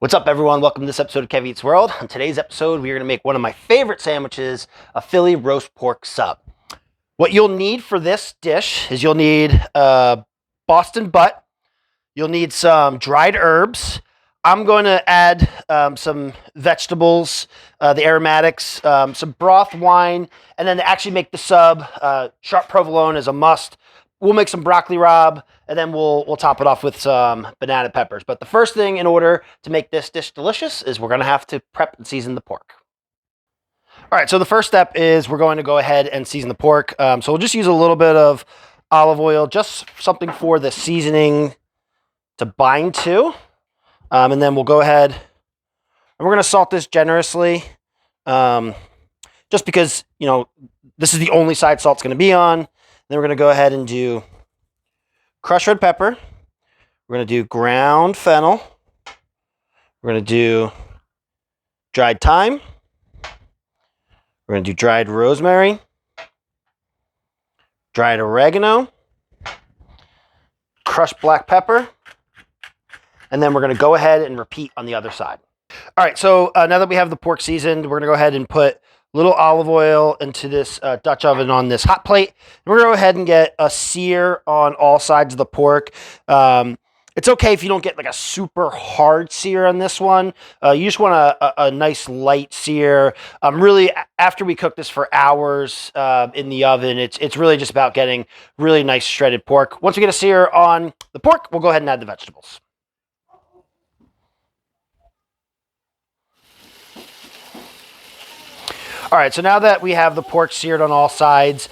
What's up, everyone? Welcome to this episode of Kev Eats World. On today's episode, we're going to make one of my favorite sandwiches, a Philly roast pork sub. What you'll need for this dish is you'll need Boston butt. You'll need some dried herbs. I'm going to add some vegetables, the aromatics, some broth, wine, and then to actually make the sub, sharp provolone is a must. We'll make some broccoli rabe, and then we'll top it off with some banana peppers. But the first thing in order to make this dish delicious is we're going to have to prep and season the pork. All right, so the first step is we're going to go ahead and season the pork. So we'll just use a little bit of olive oil, just something for the seasoning to bind to. And then we'll go ahead and we're going to salt this generously, just because, you know, this is the only side salt's going to be on. Then we're going to go ahead and do crushed red pepper. We're going to do ground fennel. We're going to do dried thyme. We're going to do dried rosemary, dried oregano, crushed black pepper, and then we're going to go ahead and repeat on the other side. All right, so now that we have the pork seasoned, we're going to go ahead and put a little olive oil into this Dutch oven on this hot plate. And we're going to go ahead and get a sear on all sides of the pork. It's okay if you don't get like a super hard sear on this one. You just want a nice light sear. Really, after we cook this for hours in the oven, it's really just about getting really nice shredded pork. Once we get a sear on the pork, we'll go ahead and add the vegetables. All right, so now that we have the pork seared on all sides,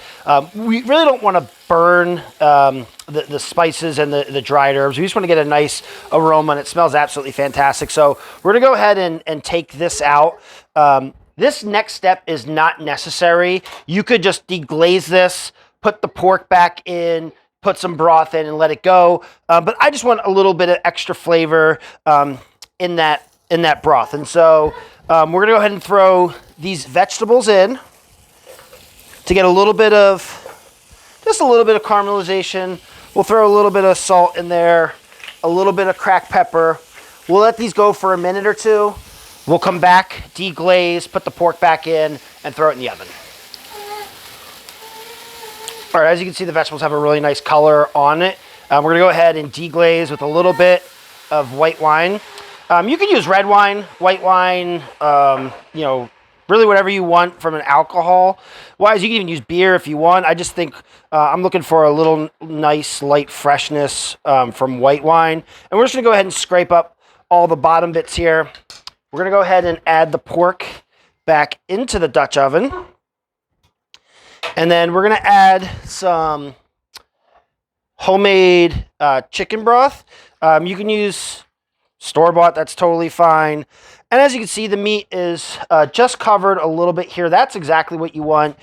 we really don't want to burn the spices and the dried herbs. We just want to get a nice aroma, and it smells absolutely fantastic. So we're going to go ahead and take this out. This next step is not necessary. You could just deglaze this, put the pork back in, put some broth in, and let it go. But I just want a little bit of extra flavor in that broth. And so we're going to go ahead and throw these vegetables in to get just a little bit of caramelization. We'll throw a little bit of salt in there, a little bit of cracked pepper. We'll let these go for a minute or two. We'll come back, deglaze, put the pork back in, and throw it in the oven. All right, as you can see, the vegetables have a really nice color on it. We're going to go ahead and deglaze with a little bit of white wine. You can use red wine, white wine, really whatever you want from an alcohol-wise. You can even use beer if you want. I just think I'm looking for a little nice, light freshness from white wine. And we're just going to go ahead and scrape up all the bottom bits here. We're going to go ahead and add the pork back into the Dutch oven. And then we're going to add some homemade chicken broth. You can use store-bought, that's totally fine. And as you can see, the meat is just covered a little bit here. That's exactly what you want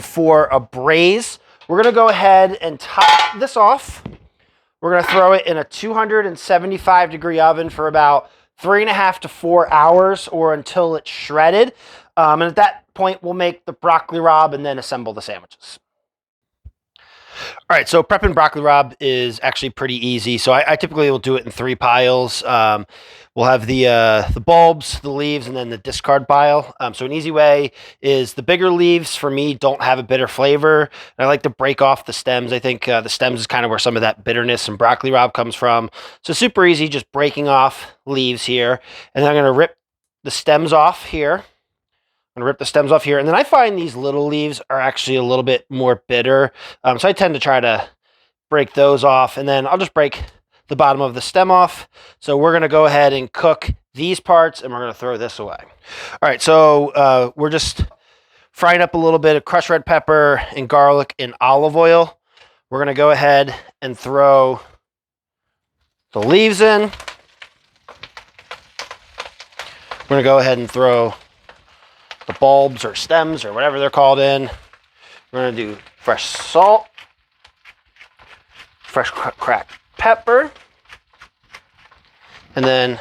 for a braise. We're going to go ahead and top this off. We're going to throw it in a 275-degree oven for about 3.5 to 4 hours or until it's shredded. And at that point, we'll make the broccoli rabe and then assemble the sandwiches. All right, so prepping broccoli rabe is actually pretty easy. So I typically will do it in 3 piles. We'll have the bulbs, the leaves, and then the discard pile. So an easy way is the bigger leaves, for me, don't have a bitter flavor. And I like to break off the stems. I think the stems is kind of where some of that bitterness and broccoli rabe comes from. So super easy, just breaking off leaves here. And then I'm going to rip the stems off here. I'm going to rip the stems off here. And then I find these little leaves are actually a little bit more bitter. So I tend to try to break those off. And then I'll just break the bottom of the stem off. So we're going to go ahead and cook these parts, and we're going to throw this away. All right, so we're just frying up a little bit of crushed red pepper and garlic in olive oil. We're going to go ahead and throw the leaves in. We're going to go ahead and throw the bulbs or stems or whatever they're called in. We're going to do fresh salt, fresh cracked pepper, and then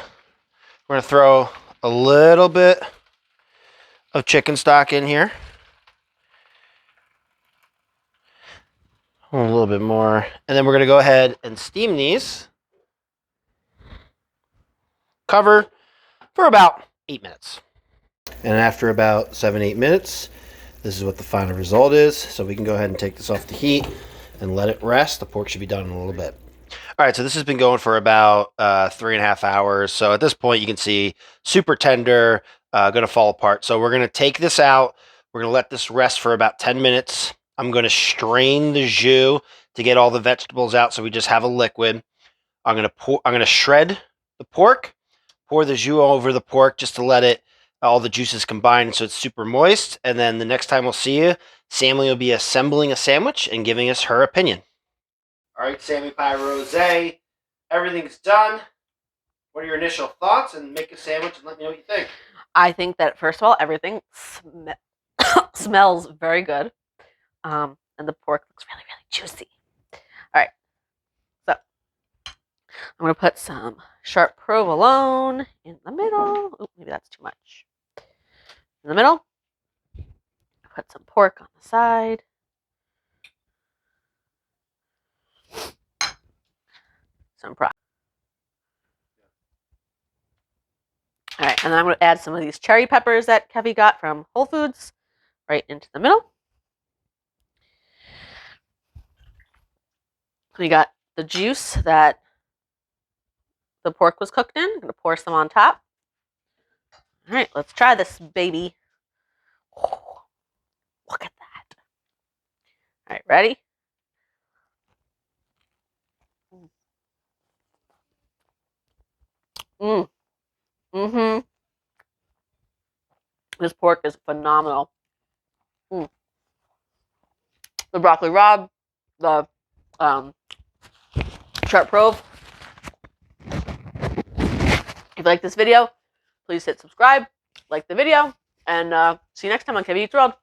we're going to throw a little bit of chicken stock in here. A little bit more. And then we're going to go ahead and steam these. Cover. for about 8 minutes. And after about 7-8 minutes, this is what the final result is. So we can go ahead and take this off the heat and let it rest. The pork should be done in a little bit. All right, so this has been going for about 3.5 hours. So at this point, you can see super tender, going to fall apart. So we're going to take this out. We're going to let this rest for about 10 minutes. I'm going to strain the jus to get all the vegetables out, so we just have a liquid. I'm going to shred the pork, pour the jus over the pork just to let it all the juices combine so it's super moist. And then the next time we'll see you, Sammy will be assembling a sandwich and giving us her opinion. All right, Sammy Pie Rosé, everything's done. What are your initial thoughts? And make a sandwich and let me know what you think. I think that, first of all, everything smells very good. And the pork looks really, really juicy. All right. So I'm going to put some sharp provolone in the middle. Oh, maybe that's too much. In the middle. Put some pork on the side. Some broth. All right, and then I'm going to add some of these cherry peppers that Kevy got from Whole Foods right into the middle. We got the juice that the pork was cooked in. I'm going to pour some on top. All right, let's try this, baby. Oh, look at that. All right, ready? Mm-hmm. This pork is phenomenal. The broccoli rabe, the sharp prove. If you like this video, please hit subscribe, like the video, and see you next time on Kevy Eats World.